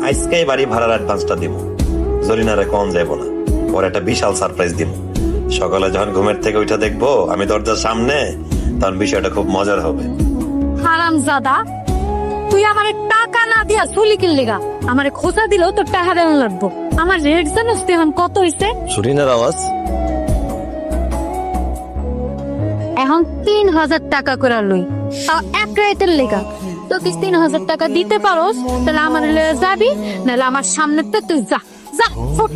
আজকেই বাড়ি ভাড়ার অ্যাডভান্সটা দিব। জরিনারে কম যাইব না, ওর একটা বিশাল সারপ্রাইজ দিব। সকালে যখন ঘুমের থেকে উঠে দেখবো আমি দরজার সামনে, তখন বিষয়টা খুব মজার হবে। হারামজাদা, তুই আমারে টাকা না দিয়া চুলি কিনলিগা আমারে খোঁজা দিলেও তোর টাকা দেন লাগবো। আমার রেট জানোস তুই এখন কত হইছে? জরিনার আওয়াজ। এখন ৩,০০০ টাকা করে লই, তাও এক রাতের লেগা। তো তুই ৩,০০০ টাকা দিতে পারোস তাহলে আমার লয়ে যাবি, নাহলে আমার সামনে তো তুই যা যা ফুট।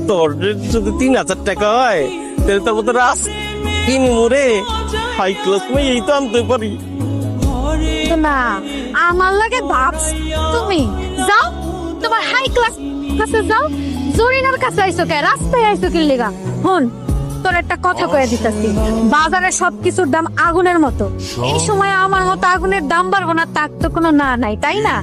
তোর যদি ৩,০০০ টাকা হয় তাহলে তোর মতো রাস কিনি মোরে হাই ক্লাস এই তো আনতে পারি না। আমার লাগে ভাবস তুমি, যাও তোমার হাই ক্লাস কাছে যাও। জরিনার কাছে আইসো কে? রাস্তায় আইসো কি লেগা? হন, তোর একটা কথা কয়ে দিতেছি, বাজারে সবকিছুর দাম আগুনের মতো। এই সময় আমার মতো আগুনের দাম বাড়বো না তার তো কোনো না নাই, তাই না?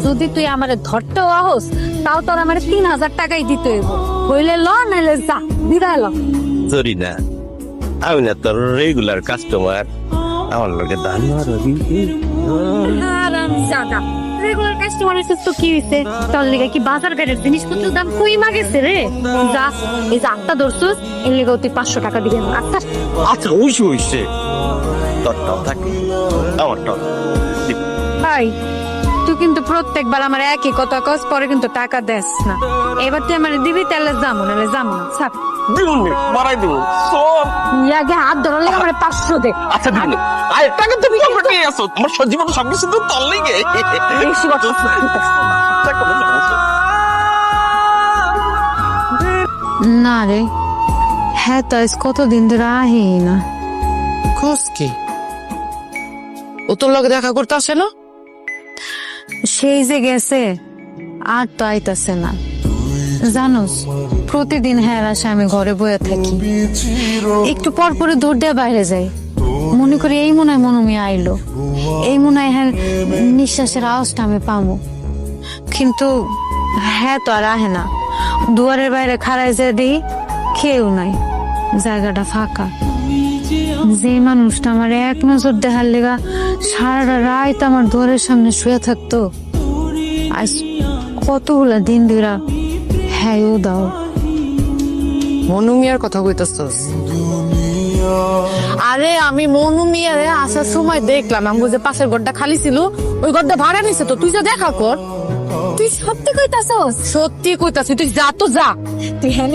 যদি তুই আমারে ধরতেও আহস তাও তোর আমার ৩,০০০ টাকাই দিতে হইব। হইলে ল, নাইলে যা, বিদায় ল। জরিনা, আমি না তোর রেগুলার কাস্টমার, আমার লগে দান হারামজাদা, রেগুলার কাস্টমার এসে তো কি হইছে? তোর লিগে কি বাজার ঘাটের জিনিসপত্রের দাম কইমা গেছে রে? যা, এই যে আটটা ধরছস এর লিগে তুই ৫০০ টাকা দিবেন। আচ্ছা আচ্ছা, হইছে তোরটাও থাকে আমারটাও। ভাই, তুই কিন্তু প্রত্যেকবার আমার একই কথা কস, পরে কিন্তু টাকা দেস না। এবার তুই আমার দিবি তাহলে যাবো, নাহলে যাবো না। ছাড়, দিবুন মারাই দিব সব। আগে হাত ধরলে আমার ৫০০ দে। আচ্ছা দিবুন, আরে টাকা তুমি আমার নিয়ে আসো, আমার সজীবন সবকিছু তো তোর লাগে। বেশি কথা না রে। হ্যাঁ তো আজ কতদিন ধরে আহি না। কি ও তোর লগে দেখা করতে আসে না? সেই যে গেছে আর তো আইতাছে না। জানোস, প্রতিদিন হ্যাঁ আসে আমি ঘরে বয়ে থাকি, একটু পর পরে দৌড় দিয়ে বাইরে যাই। মনে করি এই মনে হয় মনুমি আইলো, এই মনে হয় হ্যাঁ নিঃশ্বাসের আওয়াজটা আমি পামো। কিন্তু হ্যাঁ তো আর আহে না। দুয়ারের বাইরে খাড়ায় যে দিই, কেউ নাই, জায়গাটা ফাঁকা। যে মানুষটা আমার এক নজর দেখার লেগা সারাটা রাত আমার দুয়ারের সামনে শুয়ে থাকতো, আজ কতগুলা দিন ধরা হ্যাঁ ও দাও। মনু মিয়ার কথা কইতাছস? আরে আমি মনু মিয়ারে আসার সময় দেখলাম, আমি যে পাশের ঘরটা খালি ছিল ওই ঘরটা ভাড়া নিছে। তো তুই যা দেখা কর। তুই সত্যি কইতাছস? সত্যি কইতাছি, তুই যা তো যা। তুই হ্যাঁ